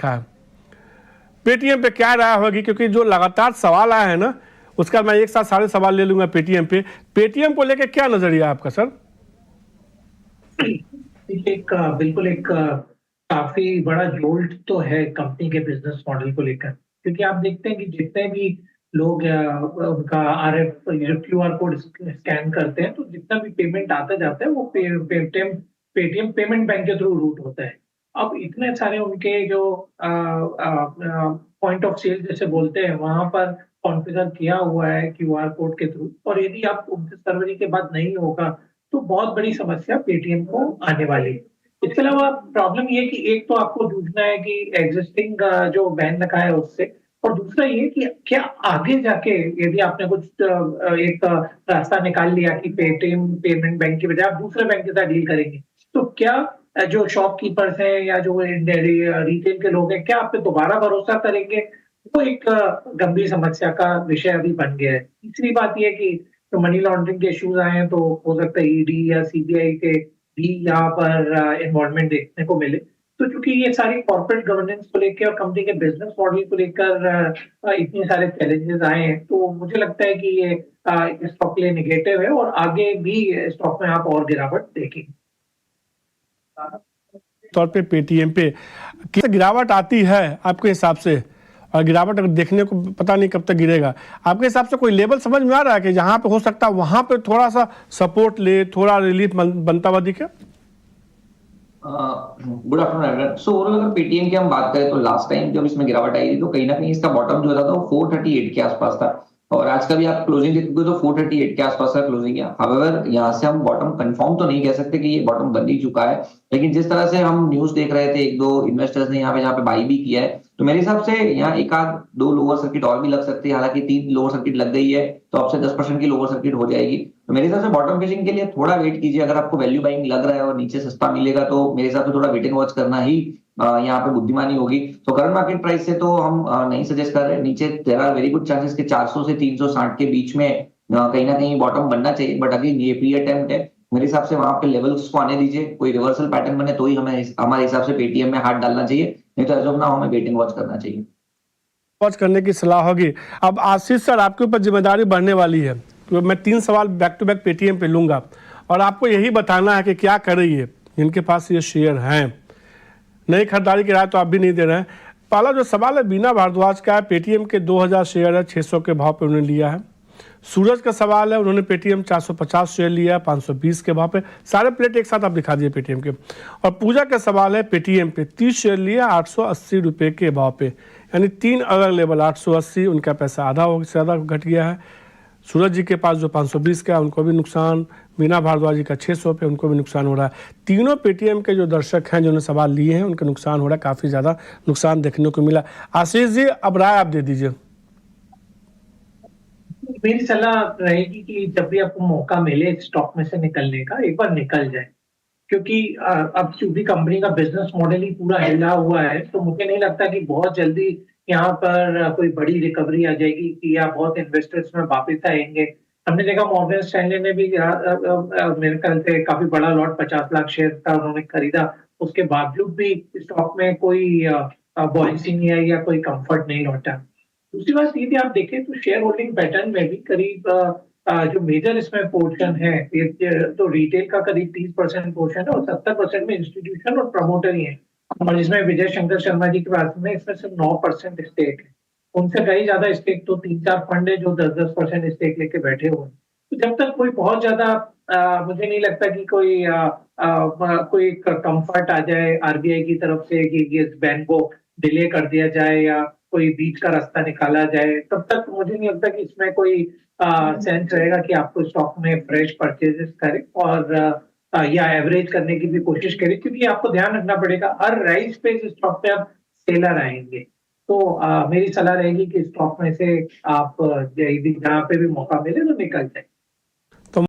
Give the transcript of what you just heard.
रखा है। पेटीएम पे क्या राय होगी, क्योंकि जो लगातार सवाल आया है ना, उसका मैं एक साथ सारे सवाल ले लूंगा पेटीएम पे। पेटीएम को लेकर क्या नजरिया आपका सर? बिल्कुल एक काफी बड़ा जोल्ट तो है कंपनी के बिजनेस मॉडल को लेकर, क्योंकि आप देखते हैं कि जितने भी लोग उनका आरएफ जो क्यूआर कोड स्कैन करते हैं, तो जितना भी पेमेंट आता जाता है वो पेटीएम पेमेंट बैंक के थ्रू रूट होता है। अब इतने सारे उनके जो पॉइंट ऑफ सेल जैसे बोलते हैं, वहां पर कॉन्फ़िगर किया हुआ है क्यूआर कोड के थ्रू, और यदि आप 29 फरवरी के बाद नहीं होगा तो बहुत बड़ी समस्या पेटीएम को आने वाली है। इसके अलावा प्रॉब्लम ये है कि एक तो आपको जूझना है कि एग्जिस्टिंग जो बैन रखा है उससे, और दूसरा ये कि क्या आगे जाके यदि आपने कुछ एक रास्ता निकाल लिया कि पेटीएम पेमेंट बैंक की बजाय आप दूसरे बैंक के साथ डील करेंगे, तो क्या जो शॉपकीपर्स हैं या जो रिटेल के लोग हैं, क्या आप पे दोबारा भरोसा करेंगे? वो एक गंभीर समस्या का विषय अभी बन गया है। तीसरी बात ये है कि तो मनी लॉन्ड्रिंग के इश्यूज आए हैं, तो हो सकता है ईडी या सीबीआई के भी यहाँ पर इन्वॉल्वमेंट देखने को मिले। तो चूंकि ये सारी कॉर्पोरेट गवर्नेंस को लेकर और कंपनी के बिजनेस मॉडल को लेकर इतने सारे चैलेंजेस आए हैं, तो मुझे लगता है कि ये स्टॉक के लिए निगेटिव है और आगे भी स्टॉक में आप और गिरावट देखेंगे। तौर पे पेटीएम पे किस गिरावट आती है आपके हिसाब से, और गिरावट अगर देखने को पता नहीं कब तक गिरेगा, आपके हिसाब से कोई लेवल समझ में आ रहा है कि जहां पे हो सकता है वहां पे थोड़ा सा सपोर्ट ले, थोड़ा रिलीफ बनता हुआ दिखे? Good afternoon everyone. So overall अगर पेटीएम की हम बात करें तो लास्ट टाइम जब इसमें गिरावट आई थी तो कहीं ना कहीं इसका बॉटम जो था वो 438 के आसपास था, और आज का भी आप क्लोजिंग देखोगे तो 438 के आसपास का क्लोजिंग है। हाउएवर यहाँ से हम बॉटम कंफर्म तो नहीं कह सकते कि ये बॉटम बन ही चुका है, लेकिन जिस तरह से हम न्यूज देख रहे थे, एक दो इन्वेस्टर्स ने यहाँ पे बाई भी किया है, तो मेरे हिसाब से यहाँ एक आध दो लोअर सर्किट और भी लग सकती है। हालांकि 3 लोअर सर्किट लग गई है, तो अब से 10% की लोअर सर्किट हो जाएगी। तो मेरे हिसाब से बॉटम फिशिंग के लिए थोड़ा वेट कीजिए। अगर आपको वैल्यू बाइंग लग रहा है और नीचे सस्ता मिलेगा तो मेरे हिसाब से थोड़ा वेट एंड वॉच करना ही यहाँ पे बुद्धिमानी होगी। तो करंट मार्केट प्राइस से तो हम नहीं सजेस्ट कर रहे। नीचे there are very good chances के 400 से 360 के बीच में कहीं ना कहीं बॉटम बनना चाहिए, बट अगेन ये प्री अटेम्प्ट है। मेरे हिसाब से वहां पे लेवल्स को आने दीजिए, कोई रिवर्सल पैटर्न बने तो ही हमें हमारे हिसाब से पेटीएम में हाथ डालना चाहिए, नहीं तो एज ऑफ नाउ हमें वेट एंड वॉच करना चाहिए। वॉच करने की सलाह होगी। अब आशीष सर, आपके ऊपर जिम्मेदारी बढ़ने वाली है, तो मैं 3 सवाल बैक टू बैक पेटीएम पे लूंगा और आपको यही बताना है कि क्या कर रही है जिनके पास ये शेयर हैं। नई खरीदारी की राय तो आप भी नहीं दे रहे हैं। पहला जो सवाल है बीना भारद्वाज का है। पेटीएम के 2000 शेयर है, 600 के भाव पे उन्होंने लिया है। सूरज का सवाल है, उन्होंने पेटीएम 450 शेयर लिया है 520 के भाव पे। सारे प्लेट एक साथ आप दिखा दिए पेटीएम के। और पूजा का सवाल है, पेटीएम पे 30 शेयर लिया 880 रुपये के भाव पे, यानी 3 अलग लेवल 880, उनका पैसा आधा से ज़्यादा घट गया है। सूरज जी के पास जो 520 का है उनको भी नुकसान, मीना भारद्वाज जी का 600 पे उनको भी नुकसान हो रहा है। तीनों पेटीएम के जो दर्शक हैं जिन्होंने सवाल लिए हैं उनका नुकसान हो रहा है, काफ़ी ज़्यादा नुकसान देखने को मिला। आशीष जी, अब राय आप दे दीजिए। मेरी सलाह रहेगी कि जब भी आपको मौका मिले स्टॉक में से निकलने का, एक बार निकल जाए, क्योंकि अब चूंकि कंपनी का बिजनेस मॉडल ही पूरा हिला हुआ है, तो मुझे नहीं लगता कि बहुत जल्दी यहाँ पर कोई बड़ी रिकवरी आ जाएगी कि या बहुत इन्वेस्टर्स में वापस आएंगे। हमने देखा मॉर्गन स्टैनले ने भी मेरे ख्याल से काफी बड़ा लॉट 50 लाख शेयर का उन्होंने खरीदा, उसके बावजूद भी स्टॉक में कोई बॉयंसी नहीं आई या कोई कंफर्ट नहीं लौटा। दूसरी बात ये भी आप देखें तो शेयर होल्डिंग पैटर्न में भी करीब जो मेजर इसमें पोर्शन है, तो रिटेल का करीब 30% पोर्शन है और 70% में इंस्टीट्यूशन और प्रमोटर ही है। और जिसमें विजय शंकर शर्मा जी के पास में इसमें सिर्फ 9% स्टेक है। उनसे कहीं ज्यादा स्टेक तो 3-4 फंड है जो 10-10% स्टेक लेके बैठे हुए हैं। तो जब तक कोई बहुत ज्यादा मुझे नहीं लगता कि कोई कंफर्ट आ जाए आरबीआई की तरफ से कि इस बैन को डिले कर दिया जाए या कोई बीच का रास्ता निकाला जाए, तब तक मुझे नहीं लगता कि इसमें कोई सेंस रहेगा कि आपको स्टॉक में फ्रेश परचेजेस करें और या एवरेज करने की भी कोशिश करें, क्योंकि आपको ध्यान रखना पड़ेगा हर राइज पे इस स्टॉक पे आप सेलर आएंगे। तो मेरी सलाह रहेगी कि स्टॉक में से आप जहाँ पे भी मौका मिले तो निकल जाए।